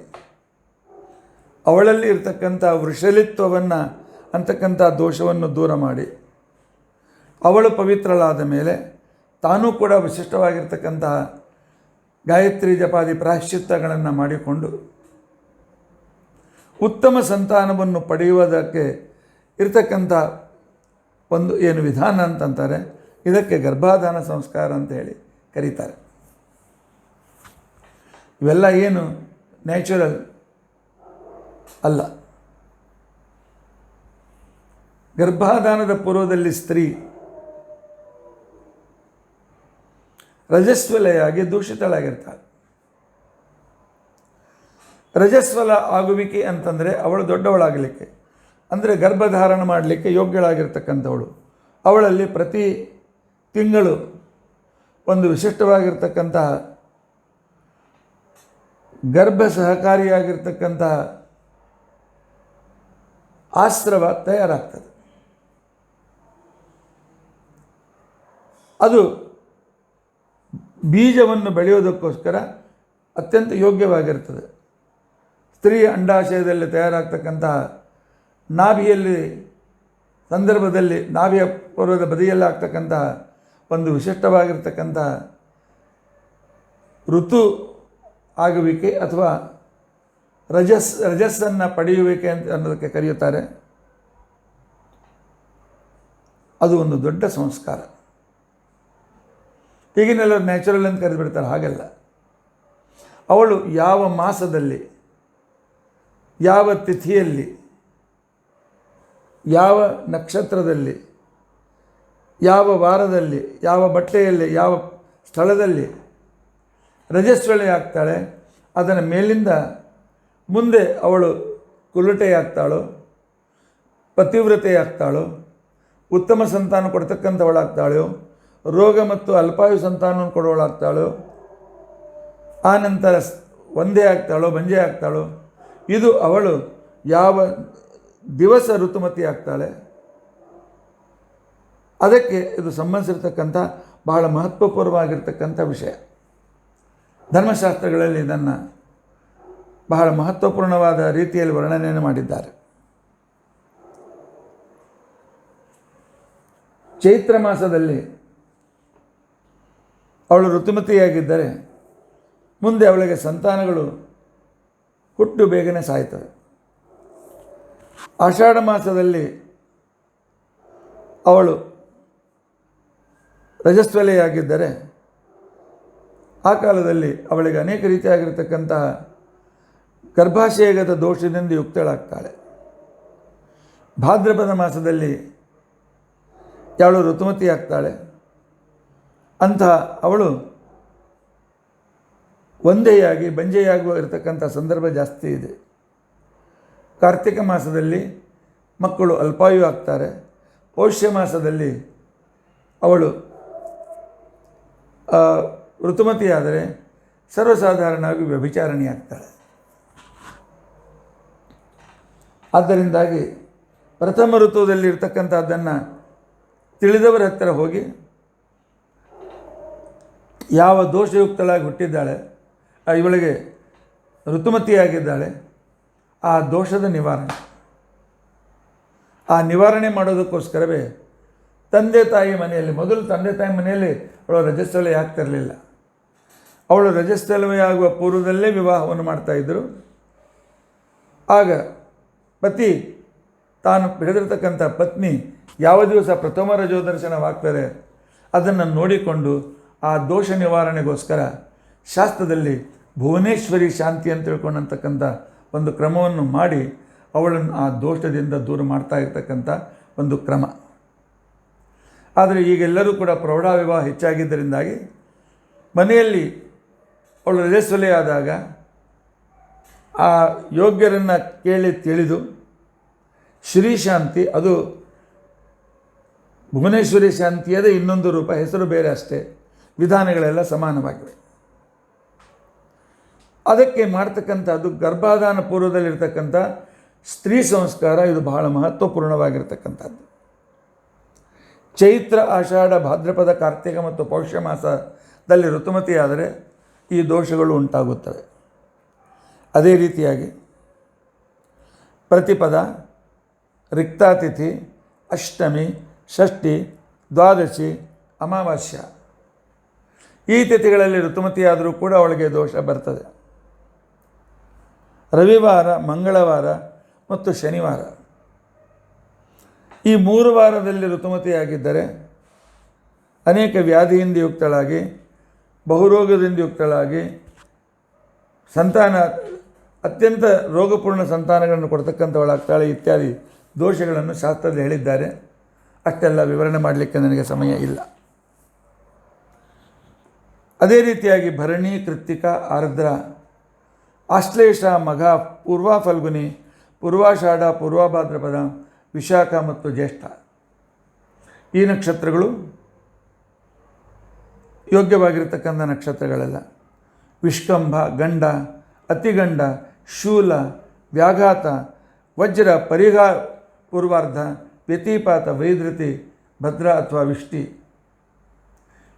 ಅವಳಲ್ಲಿ ಇರ್ತಕ್ಕಂಥ ವೃಷಲಿತ್ವವನ್ನು ಅಂತಕ್ಕಂಥ ದೋಷವನ್ನು ದೂರ ಮಾಡಿ ಅವಳು ಪವಿತ್ರಳಾದ ಮೇಲೆ ತಾನೂ ಕೂಡ ವಿಶಿಷ್ಟವಾಗಿರ್ತಕ್ಕಂತಹ ಗಾಯತ್ರಿ ಜಪಾದಿ ಪ್ರಾಯಶ್ಚಿತ್ತಗಳನ್ನು ಮಾಡಿಕೊಂಡು ಉತ್ತಮ ಸಂತಾನವನ್ನು ಪಡೆಯುವುದಕ್ಕೆ ಇರ್ತಕ್ಕಂಥ ಒಂದು ಏನು ವಿಧಾನ ಅಂತಂತಾರೆ, ಇದಕ್ಕೆ ಗರ್ಭಾಧಾನ ಸಂಸ್ಕಾರ ಅಂತ ಹೇಳಿ ಕರೀತಾರೆ. ಇವೆಲ್ಲ ಏನು ನ್ಯಾಚುರಲ್ ಅಲ್ಲ. ಗರ್ಭಾಧಾನದ ಪೂರ್ವದಲ್ಲಿ ಸ್ತ್ರೀ ರಜಸ್ವಲೆಯಾಗಿ ದೂಷಿತಳಾಗಿರ್ತಾಳೆ. ರಜಸ್ವಲ ಆಗುವಿಕೆ ಅಂತಂದರೆ ಅವಳು ದೊಡ್ಡವಳಾಗಲಿಕ್ಕೆ, ಅಂದರೆ ಗರ್ಭಧಾರಣ ಮಾಡಲಿಕ್ಕೆ ಯೋಗ್ಯಳಾಗಿರ್ತಕ್ಕಂಥವಳು. ಅವಳಲ್ಲಿ ಪ್ರತಿ ತಿಂಗಳು ಒಂದು ವಿಶಿಷ್ಟವಾಗಿರ್ತಕ್ಕಂತಹ ಗರ್ಭ ಸಹಕಾರಿಯಾಗಿರ್ತಕ್ಕಂತಹ ಆಸ್ತ್ರವ ತಯಾರಾಗ್ತದೆ. ಅದು ಬೀಜವನ್ನು ಬೆಳೆಯೋದಕ್ಕೋಸ್ಕರ ಅತ್ಯಂತ ಯೋಗ್ಯವಾಗಿರ್ತದೆ. ಸ್ತ್ರೀಯ ಅಂಡಾಶಯದಲ್ಲಿ ತಯಾರಾಗ್ತಕ್ಕಂತಹ ನಾಭಿಯಲ್ಲಿ ಸಂದರ್ಭದಲ್ಲಿ ನಾಭಿಯ ಪೂರ್ವದ ಬದಿಯಲ್ಲಿ ಆಗ್ತಕ್ಕಂತಹ ಒಂದು ವಿಶಿಷ್ಟವಾಗಿರ್ತಕ್ಕಂತಹ ಋತು ಆಗುವಿಕೆ ಅಥವಾ ರಜಸ್ಸನ್ನು ಪಡೆಯುವಿಕೆ ಅಂತ ಅನ್ನೋದಕ್ಕೆ ಕರೆಯುತ್ತಾರೆ. ಅದು ಒಂದು ದೊಡ್ಡ ಸಂಸ್ಕಾರ. ಈಗಿನೆಲ್ಲ ನ್ಯಾಚುರಲ್ ಅಂತ ಕರೆದುಬಿಡ್ತಾರೆ, ಹಾಗೆಲ್ಲ. ಅವಳು ಯಾವ ಮಾಸದಲ್ಲಿ, ಯಾವ ತಿಥಿಯಲ್ಲಿ, ಯಾವ ನಕ್ಷತ್ರದಲ್ಲಿ, ಯಾವ ವಾರದಲ್ಲಿ, ಯಾವ ಬಟ್ಟೆಯಲ್ಲಿ, ಯಾವ ಸ್ಥಳದಲ್ಲಿ ರಜಸ್ವಳೆ ಆಗ್ತಾಳೆ, ಅದರ ಮೇಲಿಂದ ಮುಂದೆ ಅವಳು ಕುಲಟೆಯಾಗ್ತಾಳೋ, ಪತಿವ್ರತೆಯಾಗ್ತಾಳೋ, ಉತ್ತಮ ಸಂತಾನ ಕೊಡ್ತಕ್ಕಂಥವಳಾಗ್ತಾಳೋ, ರೋಗ ಮತ್ತು ಅಲ್ಪಾಯು ಸಂತಾನವನ್ನು ಕೊಡುವಳಾಗ್ತಾಳೋ, ಆ ನಂತರ ಒಂದೇ ಆಗ್ತಾಳೋ ಬಂಜೆ ಆಗ್ತಾಳೋ, ಇದು ಅವಳು ಯಾವ ದಿವಸ ಋತುಮತಿ ಆಗ್ತಾಳೆ, ಅದಕ್ಕೆ ಇದು ಸಂಬಂಧಿಸಿರ್ತಕ್ಕಂಥ ಬಹಳ ಮಹತ್ವಪೂರ್ಣವಾಗಿರ್ತಕ್ಕಂಥ ವಿಷಯ. ಧರ್ಮಶಾಸ್ತ್ರಗಳಲ್ಲಿ ಇದನ್ನು ಬಹಳ ಮಹತ್ವಪೂರ್ಣವಾದ ರೀತಿಯಲ್ಲಿ ವರ್ಣನೆಯನ್ನು ಮಾಡಿದ್ದಾರೆ. ಚೈತ್ರ ಮಾಸದಲ್ಲಿ ಅವಳು ಋತುಮತಿಯಾಗಿದ್ದರೆ ಮುಂದೆ ಅವಳಿಗೆ ಸಂತಾನಗಳು ಹುಟ್ಟು ಬೇಗನೆ ಸಾಯ್ತವೆ. ಆಷಾಢ ಮಾಸದಲ್ಲಿ ಅವಳು ರಜಸ್ವಲೆಯಾಗಿದ್ದರೆ ಆ ಕಾಲದಲ್ಲಿ ಅವಳಿಗೆ ಅನೇಕ ರೀತಿಯಾಗಿರ್ತಕ್ಕಂತಹ ಗರ್ಭಾಶಯಗತ ದೋಷದಿಂದ ಯುಕ್ತಳಾಗ್ತಾಳೆ. ಭಾದ್ರಪದ ಮಾಸದಲ್ಲಿ ಅವಳು ಋತುಮತಿ ಆಗ್ತಾಳೆ. ಅಂತಹ ಅವಳು ಒಂದೇಯಾಗಿ ಬಂಜೆಯಾಗುವ ಇರತಕ್ಕಂಥ ಸಂದರ್ಭ ಜಾಸ್ತಿ ಇದೆ. ಕಾರ್ತಿಕ ಮಾಸದಲ್ಲಿ ಮಕ್ಕಳು ಅಲ್ಪಾಯು ಆಗ್ತಾರೆ. ಪೌಷ್ಯ ಮಾಸದಲ್ಲಿ ಅವಳು ಋತುಮತಿಯಾದರೆ ಸರ್ವಸಾಧಾರಣವಾಗಿ ವ್ಯಭಿಚಾರಣೆಯಾಗ್ತಾಳೆ. ಆದ್ದರಿಂದಾಗಿ ಪ್ರಥಮ ಋತುದಲ್ಲಿ ಇರ್ತಕ್ಕಂಥದ್ದನ್ನು ತಿಳಿದವರ ಹತ್ತಿರ ಹೋಗಿ ಯಾವ ದೋಷಯುಕ್ತಳಾಗಿ ಹುಟ್ಟಿದ್ದಾಳೆ, ಇವಳಿಗೆ ಋತುಮತಿಯಾಗಿದ್ದಾಳೆ, ಆ ದೋಷದ ನಿವಾರಣೆ ಮಾಡೋದಕ್ಕೋಸ್ಕರವೇ ತಂದೆ ತಾಯಿ ಮನೆಯಲ್ಲಿ, ಮೊದಲು ತಂದೆ ತಾಯಿ ಮನೆಯಲ್ಲಿ ಅವಳು ರಜಸ್ವಲೆ ಆಗ್ತಿರಲಿಲ್ಲ. ಅವಳು ರಜಸ್ವಲೆ ಆಗುವ ಪೂರ್ವದಲ್ಲೇ ವಿವಾಹವನ್ನು ಮಾಡ್ತಾಯಿದ್ದರು. ಆಗ ಪತಿ ತಾನು ಹಿಡಿದಿರ್ತಕ್ಕಂಥ ಪತ್ನಿ ಯಾವ ದಿವಸ ಪ್ರಥಮ ರಜೋದರ್ಶನವಾಗ್ತಾರೆ ಅದನ್ನು ನೋಡಿಕೊಂಡು ಆ ದೋಷ ನಿವಾರಣೆಗೋಸ್ಕರ ಶಾಸ್ತ್ರದಲ್ಲಿ ಭುವನೇಶ್ವರಿ ಶಾಂತಿ ಅಂತ ತಿಳ್ಕೊಂಡಂತಕ್ಕಂಥ ಒಂದು ಕ್ರಮವನ್ನು ಮಾಡಿ ಅವಳನ್ನು ಆ ದೋಷದಿಂದ ದೂರ ಮಾಡ್ತಾ ಇರ್ತಕ್ಕಂಥ ಒಂದು ಕ್ರಮ. ಆದರೆ ಈಗೆಲ್ಲರೂ ಕೂಡ ಪ್ರೌಢ ವಿವಾಹ ಹೆಚ್ಚಾಗಿದ್ದರಿಂದಾಗಿ ಮನೆಯಲ್ಲಿ ಅವಳು ರಜಸ್ವಲೆಯಾದಾಗ ಆ ಯೋಗ್ಯರನ್ನು ಕೇಳಿ ತಿಳಿದು ಶ್ರೀಶಾಂತಿ, ಅದು ಭುವನೇಶ್ವರಿ ಶಾಂತಿಯದೇ ಇನ್ನೊಂದು ರೂಪ, ಹೆಸರು ಬೇರೆ ಅಷ್ಟೇ, ವಿಧಾನಗಳೆಲ್ಲ ಸಮಾನವಾಗಿವೆ. ಅದಕ್ಕೆ ಮಾಡ್ತಕ್ಕಂಥದ್ದು ಗರ್ಭಾಧಾನ ಪೂರ್ವದಲ್ಲಿರ್ತಕ್ಕಂಥ ಸ್ತ್ರೀ ಸಂಸ್ಕಾರ, ಇದು ಬಹಳ ಮಹತ್ವಪೂರ್ಣವಾಗಿರ್ತಕ್ಕಂಥದ್ದು. ಚೈತ್ರ, ಆಷಾಢ, ಭಾದ್ರಪದ, ಕಾರ್ತಿಕ ಮತ್ತು ಪೌಷ್ಯ ಮಾಸದಲ್ಲಿ ಋತುಮತಿಯಾದರೆ ಈ ದೋಷಗಳು ಉಂಟಾಗುತ್ತವೆ. ಅದೇ ರೀತಿಯಾಗಿ ಪ್ರತಿಪದ, ರಿಕ್ತಾತಿಥಿ, ಅಷ್ಟಮಿ, ಷಷ್ಠಿ, ದ್ವಾದಶಿ, ಅಮಾವಾಸ್ಯ ಈ ತಿಥಿಗಳಲ್ಲಿ ಋತುಮತಿಯಾದರೂ ಕೂಡ ಅವಳಿಗೆ ದೋಷ ಬರ್ತದೆ. ರವಿವಾರ, ಮಂಗಳವಾರ ಮತ್ತು ಶನಿವಾರ ಈ 3 ವಾರದಲ್ಲಿ ಋತುಮತಿಯಾಗಿದ್ದರೆ ಅನೇಕ ವ್ಯಾಧಿಯಿಂದ ಯುಕ್ತಳಾಗಿ, ಬಹುರೋಗದಿಂದ ಯುಕ್ತಳಾಗಿ, ಸಂತಾನ ಅತ್ಯಂತ ರೋಗಪೂರ್ಣ ಸಂತಾನಗಳನ್ನು ಕೊಡ್ತಕ್ಕಂಥವಳಾಗ್ತಾಳೆ ಇತ್ಯಾದಿ ದೋಷಗಳನ್ನು ಶಾಸ್ತ್ರದಲ್ಲಿ ಹೇಳಿದ್ದಾರೆ. ಅಷ್ಟೆಲ್ಲ ವಿವರಣೆ ಮಾಡಲಿಕ್ಕೆ ನನಗೆ ಸಮಯ ಇಲ್ಲ. ಅದೇ ರೀತಿಯಾಗಿ ಭರಣಿ, ಕೃತ್ತಿಕ, ಆರ್ದ್ರ, ಆಶ್ಲೇಷ, ಮಘ, ಪೂರ್ವ ಫಲ್ಗುನಿ, ಪೂರ್ವಾಷಾಢ, ಪೂರ್ವಭಾದ್ರಪದ, ವಿಶಾಖ ಮತ್ತು ಜ್ಯೇಷ್ಠ ಈ ನಕ್ಷತ್ರಗಳು ಯೋಗ್ಯವಾಗಿರ್ತಕ್ಕಂಥ ನಕ್ಷತ್ರಗಳೆಲ್ಲ. ವಿಷ್ಕಂಭ, ಗಂಡ, ಅತಿಗಂಡ, ಶೂಲ, ವ್ಯಾಘಾತ, ವಜ್ರ, ಪರಿಘಾ ಪೂರ್ವಾರ್ಧ, ವ್ಯತಿಪಾತ, ವೈಧೃತಿ, ಭದ್ರ ಅಥವಾ ವಿಷ್ಟಿ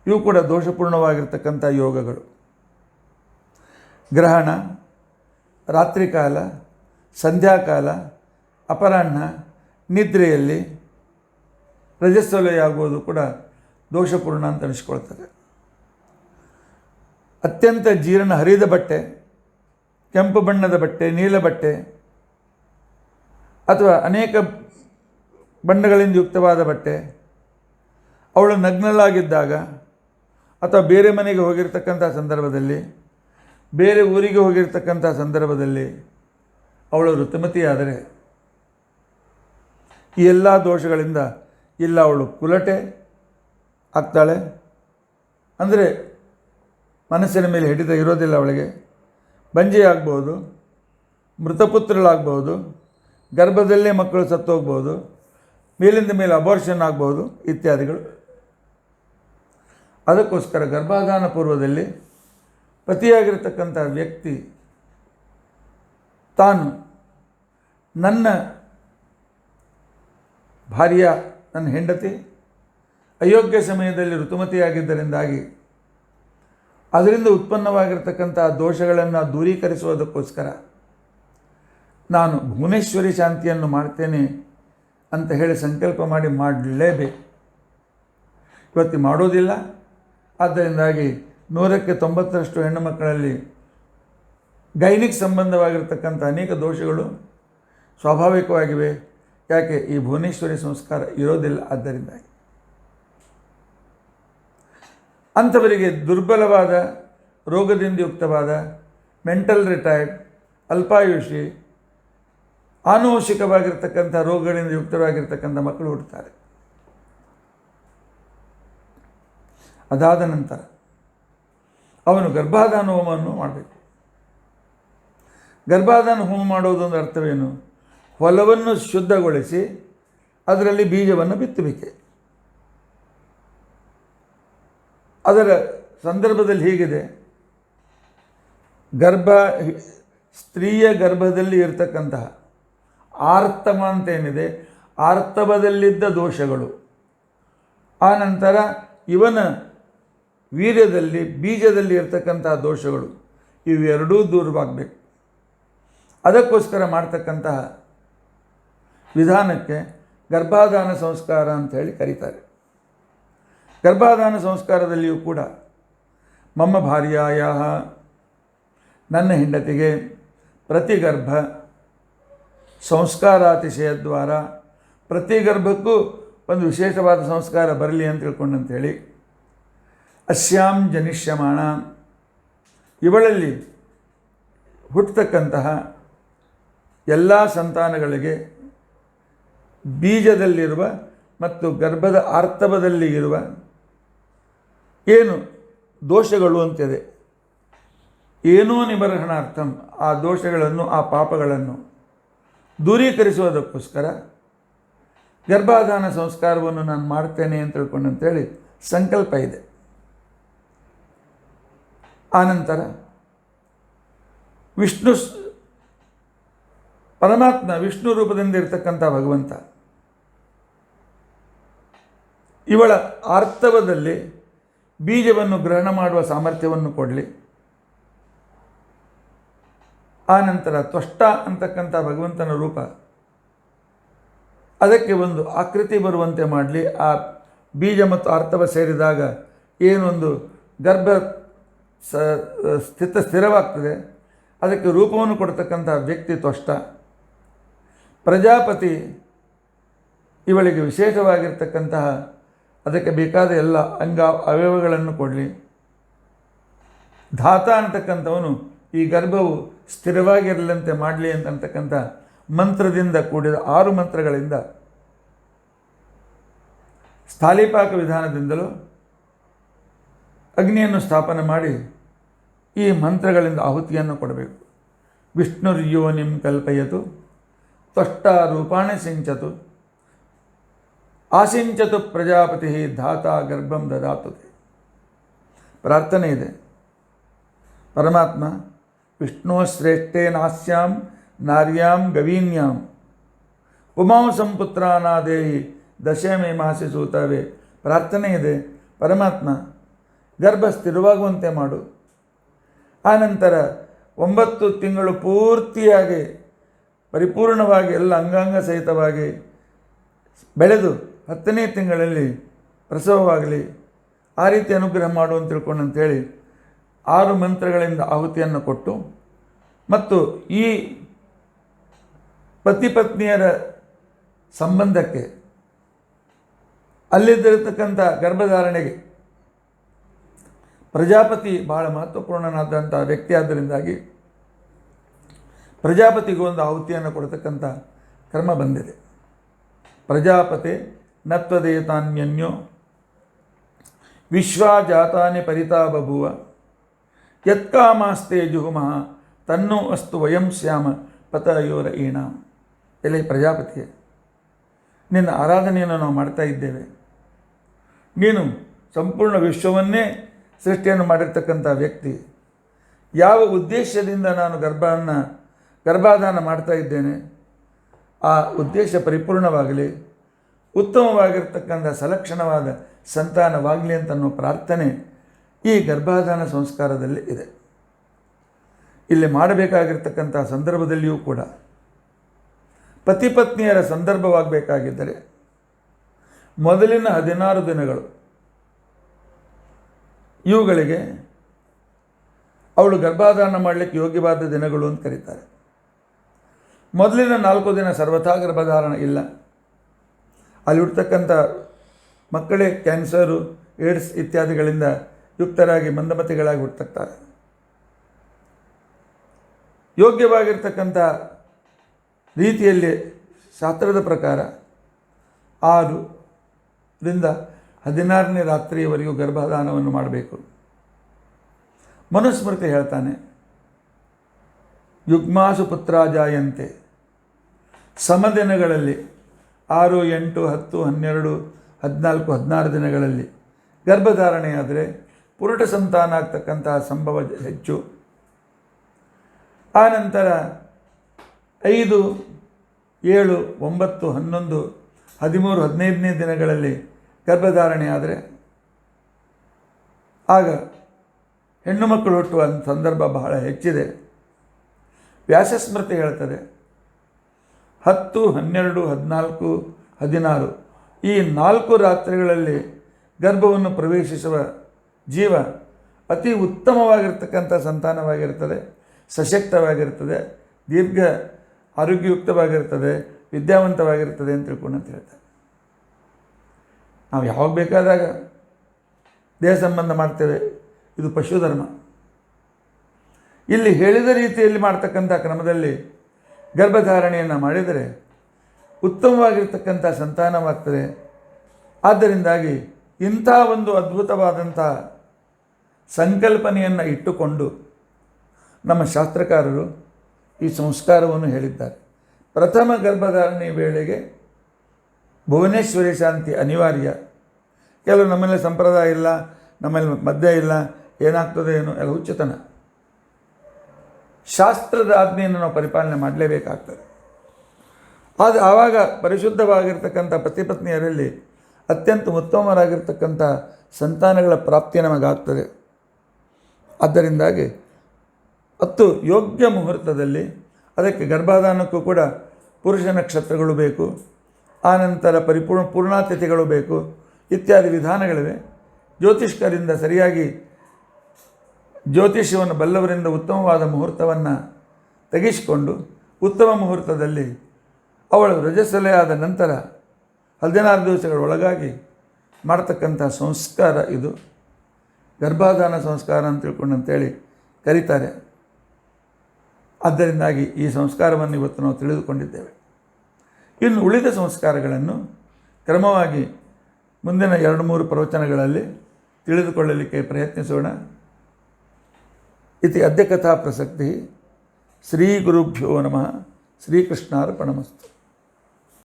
ಇವು ಕೂಡ ದೋಷಪೂರ್ಣವಾಗಿರ್ತಕ್ಕಂಥ ಯೋಗಗಳು. ಗ್ರಹಣ, ರಾತ್ರಿಕಾಲ, ಸಂಧ್ಯಾಕಾಲ, ಅಪರಾಹ್ನ, ನಿದ್ರೆಯಲ್ಲಿ ರಜಸ್ವಲಯ ಆಗುವುದು ಕೂಡ ದೋಷಪೂರ್ಣ ಅಂತ ಅನಿಸ್ಕೊಳ್ತಾರೆ. ಅತ್ಯಂತ ಜೀರ್ಣ ಹರಿದ ಬಟ್ಟೆ, ಕೆಂಪು ಬಣ್ಣದ ಬಟ್ಟೆ, ನೀಲ ಬಟ್ಟೆ ಅಥವಾ ಅನೇಕ ಬಣ್ಣಗಳಿಂದ ಯುಕ್ತವಾದ ಬಟ್ಟೆ, ಅವಳು ನಗ್ನಳಾಗಿದ್ದಾಗ ಅಥವಾ ಬೇರೆ ಮನೆಗೆ ಹೋಗಿರ್ತಕ್ಕಂಥ ಸಂದರ್ಭದಲ್ಲಿ, ಬೇರೆ ಊರಿಗೆ ಹೋಗಿರ್ತಕ್ಕಂಥ ಸಂದರ್ಭದಲ್ಲಿ ಅವಳು ಋತುಮತಿಯಾದರೆ ಈ ಎಲ್ಲ ದೋಷಗಳಿಂದ ಇಲ್ಲ ಅವಳು ಕುಲಟೆ ಆಗ್ತಾಳೆ, ಅಂದರೆ ಮನಸ್ಸಿನ ಮೇಲೆ ಹಿಡಿತ ಇರೋದಿಲ್ಲ ಅವಳಿಗೆ, ಬಂಜೆ ಆಗ್ಬೋದು, ಮೃತಪುತ್ರಳಾಗ್ಬೋದು, ಗರ್ಭದಲ್ಲೇ ಮಕ್ಕಳು ಸತ್ತೋಗ್ಬೋದು, ಮೇಲಿಂದ ಮೇಲೆ ಅಬೋರ್ಷನ್ ಆಗ್ಬೋದು ಇತ್ಯಾದಿಗಳು. ಅದಕ್ಕೋಸ್ಕರ ಗರ್ಭಾಧಾನ ಪೂರ್ವದಲ್ಲಿ ಪತಿಯಾಗಿರ್ತಕ್ಕಂಥ ವ್ಯಕ್ತಿ ತಾನು ನನ್ನ ಭಾರ್ಯ, ನನ್ನ ಹೆಂಡತಿ ಅಯೋಗ್ಯ ಸಮಯದಲ್ಲಿ ಋತುಮತಿಯಾಗಿದ್ದರಿಂದಾಗಿ ಅದರಿಂದ ಉತ್ಪನ್ನವಾಗಿರ್ತಕ್ಕಂಥ ದೋಷಗಳನ್ನು ದೂರೀಕರಿಸುವುದಕ್ಕೋಸ್ಕರ ನಾನು ಭುವನೇಶ್ವರಿ ಶಾಂತಿಯನ್ನು ಮಾಡ್ತೇನೆ ಅಂತ ಹೇಳಿ ಸಂಕಲ್ಪ ಮಾಡಿ ಮಾಡಲೇಬೇಕು. ಇವತ್ತು ಮಾಡೋದಿಲ್ಲ. ಆದ್ದರಿಂದಾಗಿ 100ಕ್ಕೆ 90ರಷ್ಟು ಹೆಣ್ಣು ಮಕ್ಕಳಲ್ಲಿ ಗೈನಿಕ್ ಸಂಬಂಧವಾಗಿರ್ತಕ್ಕಂಥ ಅನೇಕ ದೋಷಗಳು ಸ್ವಾಭಾವಿಕವಾಗಿವೆ. ಯಾಕೆ? ಈ ಭುವನೇಶ್ವರಿ ಸಂಸ್ಕಾರ ಇರೋದಿಲ್ಲ. ಆದ್ದರಿಂದಾಗಿ ಅಂಥವರಿಗೆ ದುರ್ಬಲವಾದ, ರೋಗದಿಂದ ಯುಕ್ತವಾದ, ಮೆಂಟಲ್ ರಿಟೈರ್ಡ್, ಅಲ್ಪಾಯುಷಿ, ಆನುವಂಶಿಕವಾಗಿರ್ತಕ್ಕಂಥ ರೋಗಗಳಿಂದ ಯುಕ್ತವಾಗಿರ್ತಕ್ಕಂಥ ಮಕ್ಕಳು ಹುಟ್ಟುತ್ತಾರೆ. ಅದಾದ ನಂತರ ಅವನು ಗರ್ಭಾಧಾನ ಹೋಮವನ್ನು ಮಾಡಬೇಕು. ಗರ್ಭಾಧಾನ ಹೋಮ ಮಾಡೋದೊಂದು ಅರ್ಥವೇನು? ಹೊಲವನ್ನು ಶುದ್ಧಗೊಳಿಸಿ ಅದರಲ್ಲಿ ಬೀಜವನ್ನು ಬಿತ್ತಬೇಕೆ. ಅದರ ಸಂದರ್ಭದಲ್ಲಿ ಹೀಗಿದೆ, ಸ್ತ್ರೀಯ ಗರ್ಭದಲ್ಲಿ ಇರತಕ್ಕಂತಹ ಆರ್ತಮ ಅಂತೇನಿದೆ, ಆರ್ತವದಲ್ಲಿದ್ದ ದೋಷಗಳು, ಆ ನಂತರ ಇವನ ವೀರ್ಯದಲ್ಲಿ, ಬೀಜದಲ್ಲಿ ಇರತಕ್ಕಂತಹ ದೋಷಗಳು, ಇವೆರಡೂ ದೂರವಾಗಬೇಕು. ಅದಕ್ಕೋಸ್ಕರ ಮಾಡ್ತಕ್ಕಂತಹ ವಿಧಾನಕ್ಕೆ ಗರ್ಭಾಧಾನ ಸಂಸ್ಕಾರ ಅಂತ ಹೇಳಿ ಕರೀತಾರೆ. ಗರ್ಭಾಧಾನ ಸಂಸ್ಕಾರದಲ್ಲಿಯೂ ಕೂಡ ಮಮ್ಮ ಭಾರ್ಯಾಯ, ನನ್ನ ಹೆಂಡತಿಗೆ ಪ್ರತಿ ಗರ್ಭ ಸಂಸ್ಕಾರಾತಿಶಯದ್ವಾರ, ಪ್ರತಿ ಗರ್ಭಕ್ಕೂ ಒಂದು ವಿಶೇಷವಾದ ಸಂಸ್ಕಾರ ಬರಲಿ ಅಂತ ತಿಳ್ಕೊಂಡಂಥೇಳಿ ಅಸ್ಯಾಂ ಜನಿಷ್ಯಮಾಣ, ಇವಳಲ್ಲಿ ಹುಟ್ಟತಕ್ಕಂತಹ ಎಲ್ಲ ಸಂತಾನಗಳಿಗೆ ಬೀಜದಲ್ಲಿರುವ ಮತ್ತು ಗರ್ಭದ ಆರ್ತವದಲ್ಲಿ ಇರುವ ಏನು ದೋಷಗಳು ಅಂತಿದೆ, ಏನೋ ನಿಬರ್ಹಣಾರ್ಥಂ, ಆ ದೋಷಗಳನ್ನು, ಆ ಪಾಪಗಳನ್ನು ದೂರೀಕರಿಸುವುದಕ್ಕೋಸ್ಕರ ಗರ್ಭಾಧಾನ ಸಂಸ್ಕಾರವನ್ನು ನಾನು ಮಾಡ್ತೇನೆ ಅಂತ ತಿಳ್ಕೊಂಡಂತೇಳಿ ಸಂಕಲ್ಪ ಇದೆ. ಆನಂತರ ಪರಮಾತ್ಮ ವಿಷ್ಣು ರೂಪದಿಂದ ಇರತಕ್ಕಂಥ ಭಗವಂತ ಇವಳ ಆರ್ತವದಲ್ಲಿ ಬೀಜವನ್ನು ಗ್ರಹಣ ಮಾಡುವ ಸಾಮರ್ಥ್ಯವನ್ನು ಕೊಡಲಿ. ಆನಂತರ ತ್ವಷ್ಟ ಅಂತಕ್ಕಂಥ ಭಗವಂತನ ರೂಪ ಅದಕ್ಕೆ ಒಂದು ಆಕೃತಿ ಬರುವಂತೆ ಮಾಡಲಿ. ಆ ಬೀಜ ಮತ್ತು ಆರ್ತವ ಸೇರಿದಾಗ ಏನೊಂದು ಗರ್ಭ ಸ್ಥಿರವಾಗ್ತದೆ, ಅದಕ್ಕೆ ರೂಪವನ್ನು ಕೊಡ್ತಕ್ಕಂಥ ವ್ಯಕ್ತಿ ತ್ವಷ್ಟ. ಪ್ರಜಾಪತಿ ಇವಳಿಗೆ ವಿಶೇಷವಾಗಿರ್ತಕ್ಕಂತಹ ಅದಕ್ಕೆ ಬೇಕಾದ ಎಲ್ಲ ಅವಯವಗಳನ್ನು ಕೊಡಲಿ. ಧಾತ ಅಂತಕ್ಕಂಥವನು ಈ ಗರ್ಭವು ಸ್ಥಿರವಾಗಿರಲಂತೆ ಮಾಡಲಿ ಅಂತಕ್ಕಂಥ ಮಂತ್ರದಿಂದ ಕೂಡಿದ 6 ಮಂತ್ರಗಳಿಂದ, ಸ್ಥಾಲಿಪಾಕ ವಿಧಾನದಿಂದಲೂ ಅಗ್ನಿಯನ್ನು ಸ್ಥಾಪನೆ ಮಾಡಿ ಈ ಮಂತ್ರಗಳಿಂದ ಆಹುತಿಯನ್ನು ಕೊಡಬೇಕು. ವಿಷ್ಣುರ್ಯೋನಿಂ ಕಲ್ಪಯತು ತ್ವಷ್ಟ ರೂಪಾಣಿ ಸಿಂಚತು ಆಸಿಂಚತು ಪ್ರಜಾಪತಿ ಧಾತ ಗರ್ಭಂ ದದಾತು. ಪ್ರಾರ್ಥನೆ ಇದೆ. ಪರಮಾತ್ಮ ವಿಷ್ಣು ಶ್ರೇಷ್ಠೇ ನಾಸ್ಯಾಂ ನಾರ್ಯಾಂ ಗವೀನ್ಯಾಂ ಉಮಾಂ ಸಂಪುತ್ರಾನಾದೇಹಿ ದಶಮೇ ಮಾಸಿ ಸೂತವೇ. ಪ್ರಾರ್ಥನೆ ಇದೆ. ಪರಮಾತ್ಮ ಗರ್ಭ ಸ್ಥಿರವಾಗುವಂತೆ ಮಾಡು. ಆನಂತರ 9 ತಿಂಗಳು ಪೂರ್ತಿಯಾಗಿ ಪರಿಪೂರ್ಣವಾಗಿ ಎಲ್ಲ ಅಂಗಾಂಗ ಸಹಿತವಾಗಿ ಬೆಳೆದು 10ನೇ ತಿಂಗಳಲ್ಲಿ ಪ್ರಸವವಾಗಲಿ, ಆ ರೀತಿ ಅನುಗ್ರಹ ಮಾಡು ಅಂತ ತಿಳ್ಕೊಂಡು ಅಂತೇಳಿ 6 ಮಂತ್ರಗಳಿಂದ ಆಹುತಿಯನ್ನು ಕೊಟ್ಟು, ಮತ್ತು ಈ ಪತಿ ಪತ್ನಿಯರ ಸಂಬಂಧಕ್ಕೆ ಅಲ್ಲಿದ್ದಿರತಕ್ಕಂಥ ಗರ್ಭಧಾರಣೆಗೆ ಪ್ರಜಾಪತಿ ಬಹಳ ಮಹತ್ವಪೂರ್ಣನಾದಂಥ ವ್ಯಕ್ತಿ ಆದ್ದರಿಂದಾಗಿ ಪ್ರಜಾಪತಿಗೂ ಒಂದು ಆಹುತಿಯನ್ನು ಕೊಡತಕ್ಕಂಥ ಕ್ರಮ ಬಂದಿದೆ. ಪ್ರಜಾಪತಿ ನತ್ವದೇತಾನ್ಯನ್ಯೋ ವಿಶ್ವಾಜಾತಾನಿ ಪರಿತಾ ಬಭುವ ಯತ್ಕಾಮಾಸ್ತೆ ಜುಹುಮಃ ತನ್ನೋ ಅಸ್ತು ವಯಂ ಸ್ಯಾಮ ಪತಯೋರ ಈಣಾಂ. ಎಲೆ ಪ್ರಜಾಪತಿಯೇ, ನಿನ್ನ ಆರಾಧನೆಯನ್ನು ನಾವು ಮಾಡ್ತಾ ಇದ್ದೇವೆ. ನೀನು ಸಂಪೂರ್ಣ ವಿಶ್ವವನ್ನೇ ಸೃಷ್ಟಿಯನ್ನು ಮಾಡಿರ್ತಕ್ಕಂಥ ವ್ಯಕ್ತಿ. ಯಾವ ಉದ್ದೇಶದಿಂದ ನಾನು ಗರ್ಭಾಧಾನ ಮಾಡ್ತಾ ಇದ್ದೇನೆ, ಆ ಉದ್ದೇಶ ಪರಿಪೂರ್ಣವಾಗಲಿ, ಉತ್ತಮವಾಗಿರ್ತಕ್ಕಂಥ ಸಲಕ್ಷಣವಾದ ಸಂತಾನವಾಗಲಿ ಅಂತನ್ನೋ ಪ್ರಾರ್ಥನೆ ಈ ಗರ್ಭಾಧಾನ ಸಂಸ್ಕಾರದಲ್ಲಿ ಇದೆ. ಇಲ್ಲಿ ಮಾಡಬೇಕಾಗಿರ್ತಕ್ಕಂಥ ಸಂದರ್ಭದಲ್ಲಿಯೂ ಕೂಡ ಪತಿ ಪತ್ನಿಯರ ಸಂದರ್ಭವಾಗಬೇಕಾಗಿದ್ದರೆ ಮೊದಲಿನ 16 ದಿನಗಳು ಇವುಗಳಿಗೆ ಅವಳು ಗರ್ಭಾಧಾನ ಮಾಡಲಿಕ್ಕೆ ಯೋಗ್ಯವಾದ ದಿನಗಳು ಅಂತ ಕರೀತಾರೆ. ಮೊದಲಿನ 4 ದಿನ ಸರ್ವಥಾ ಗರ್ಭಧಾರಣ ಇಲ್ಲ. ಅಲ್ಲಿ ಹುಡ್ತಕ್ಕಂಥ ಮಕ್ಕಳೇ ಕ್ಯಾನ್ಸರು, ಏಡ್ಸ್ ಇತ್ಯಾದಿಗಳಿಂದ ಯುಕ್ತರಾಗಿ ಮಂದಮತಿಗಳಾಗಿ ಹುಟ್ಟುತ್ತಾರೆ. ಯೋಗ್ಯವಾಗಿರ್ತಕ್ಕಂಥ ರೀತಿಯಲ್ಲಿ ಶಾಸ್ತ್ರದ ಪ್ರಕಾರ 6 ರಿಂದ 16ನೇ ರಾತ್ರಿಯವರೆಗೂ ಗರ್ಭಧಾನವನ್ನು ಮಾಡಬೇಕು. ಮನುಸ್ಮೃತಿ ಹೇಳ್ತಾನೆ, ಯುಗ್ಮಾಸು ಪುತ್ರ ಜಾಯಂತೆ. ಸಮದಿನಗಳಲ್ಲಿ 6, 8, 10, 12, 14, 16 ದಿನಗಳಲ್ಲಿ ಗರ್ಭಧಾರಣೆಯಾದರೆ ಪುರುಟ ಸಂತಾನ ಆಗ್ತಕ್ಕಂತಹ ಸಂಭವ ಹೆಚ್ಚು. ಆನಂತರ 5, 7, 9, 11, 13, 15ನೇ ದಿನಗಳಲ್ಲಿ ಗರ್ಭಧಾರಣೆ ಆದರೆ ಆಗ ಹೆಣ್ಣು ಮಕ್ಕಳು ಹುಟ್ಟುವ ಸಂದರ್ಭ ಬಹಳ ಹೆಚ್ಚಿದೆ. ವ್ಯಾಸಸ್ಮೃತಿ ಹೇಳ್ತದೆ 10, 12, 14, 16 ಈ 4 ರಾತ್ರಿಗಳಲ್ಲಿ ಗರ್ಭವನ್ನು ಪ್ರವೇಶಿಸುವ ಜೀವ ಅತಿ ಉತ್ತಮವಾಗಿರ್ತಕ್ಕಂಥ ಸಂತಾನವಾಗಿರ್ತದೆ, ಸಶಕ್ತವಾಗಿರ್ತದೆ, ದೀರ್ಘ ಆರೋಗ್ಯಯುಕ್ತವಾಗಿರ್ತದೆ, ವಿದ್ಯಾವಂತವಾಗಿರ್ತದೆ ಅಂತ ತಿಳ್ಕೊಂಡು ಅಂತ ಹೇಳ್ತಾರೆ. ನಾವು ಯಾವಾಗ ಬೇಕಾದಾಗ ದೇಹ ಸಂಬಂಧ ಮಾಡ್ತೇವೆ, ಇದು ಪಶುಧರ್ಮ. ಇಲ್ಲಿ ಹೇಳಿದ ರೀತಿಯಲ್ಲಿ ಮಾಡ್ತಕ್ಕಂಥ ಕ್ರಮದಲ್ಲಿ ಗರ್ಭಧಾರಣೆಯನ್ನು ಮಾಡಿದರೆ ಉತ್ತಮವಾಗಿರ್ತಕ್ಕಂಥ ಸಂತಾನವಾಗ್ತದೆ. ಆದ್ದರಿಂದಾಗಿ ಇಂಥ ಒಂದು ಅದ್ಭುತವಾದಂಥ ಸಂಕಲ್ಪನೆಯನ್ನು ಇಟ್ಟುಕೊಂಡು ನಮ್ಮ ಶಾಸ್ತ್ರಕಾರರು ಈ ಸಂಸ್ಕಾರವನ್ನು ಹೇಳಿದ್ದಾರೆ. ಪ್ರಥಮ ಗರ್ಭಧಾರಣೆ ವೇಳೆಗೆ ಭುವನೇಶ್ವರಿ ಶಾಂತಿ ಅನಿವಾರ್ಯ. ಕೆಲವು ನಮ್ಮಲ್ಲಿ ಸಂಪ್ರದಾಯ ಇಲ್ಲ, ನಮ್ಮಲ್ಲಿ ಮದ್ಯ ಇಲ್ಲ, ಏನಾಗ್ತದೆ ಏನೋ ಎಲ್ಲ ಹುಚ್ಚುತನ. ಶಾಸ್ತ್ರದ ಆಜ್ಞೆಯನ್ನು ನಾವು ಪರಿಪಾಲನೆ ಮಾಡಲೇಬೇಕಾಗ್ತದೆ. ಆವಾಗ ಪರಿಶುದ್ಧವಾಗಿರ್ತಕ್ಕಂಥ ಪತಿ ಪತ್ನಿಯರಲ್ಲಿ ಅತ್ಯಂತ ಉತ್ತಮರಾಗಿರ್ತಕ್ಕಂಥ ಸಂತಾನಗಳ ಪ್ರಾಪ್ತಿ ನಮಗಾಗ್ತದೆ. ಆದ್ದರಿಂದಾಗಿ 10 ಯೋಗ್ಯ ಮುಹೂರ್ತದಲ್ಲಿ ಅದಕ್ಕೆ ಗರ್ಭಾಧಾನಕ್ಕೂ ಕೂಡ ಪುರುಷ ನಕ್ಷತ್ರಗಳು ಬೇಕು, ಆನಂತರ ಪೂರ್ಣಾತಿಥಿಗಳು ಬೇಕು, ಇತ್ಯಾದಿ ವಿಧಾನಗಳಿವೆ. ಜ್ಯೋತಿಷ್ಕರಿಂದ ಸರಿಯಾಗಿ ಜ್ಯೋತಿಷ್ಯವನ್ನು ಬಲ್ಲವರಿಂದ ಉತ್ತಮವಾದ ಮುಹೂರ್ತವನ್ನು ತೆಗೆಸಿಕೊಂಡು ಉತ್ತಮ ಮುಹೂರ್ತದಲ್ಲಿ ಅವಳು ರಜಸ್ಸಲೆ ಆದ ನಂತರ 16 ದಿವಸಗಳ ಒಳಗಾಗಿ ಮಾಡತಕ್ಕಂಥ ಸಂಸ್ಕಾರ ಇದು ಗರ್ಭಾಧಾನ ಸಂಸ್ಕಾರ ಅಂತ ತಿಳ್ಕೊಂಡಂತೇಳಿ ಕರೀತಾರೆ. ಆದ್ದರಿಂದಾಗಿ ಈ ಸಂಸ್ಕಾರವನ್ನು ಇವತ್ತು ನಾವು ತಿಳಿದುಕೊಂಡಿದ್ದೇವೆ. ಇನ್ನು ಉಳಿದ ಸಂಸ್ಕಾರಗಳನ್ನು ಕ್ರಮವಾಗಿ ಮುಂದಿನ 2-3 ಪ್ರವಚನಗಳಲ್ಲಿ ತಿಳಿದುಕೊಳ್ಳಲಿಕ್ಕೆ ಪ್ರಯತ್ನಿಸೋಣ. ಇತಿ ಅದ್ಯ ಕಥಾ ಪ್ರಸಕ್ತಿ. ಶ್ರೀ ಗುರುಭ್ಯೋ ನಮಃ. ಶ್ರೀಕೃಷ್ಣಾರ್ಪಣಮಸ್ತು.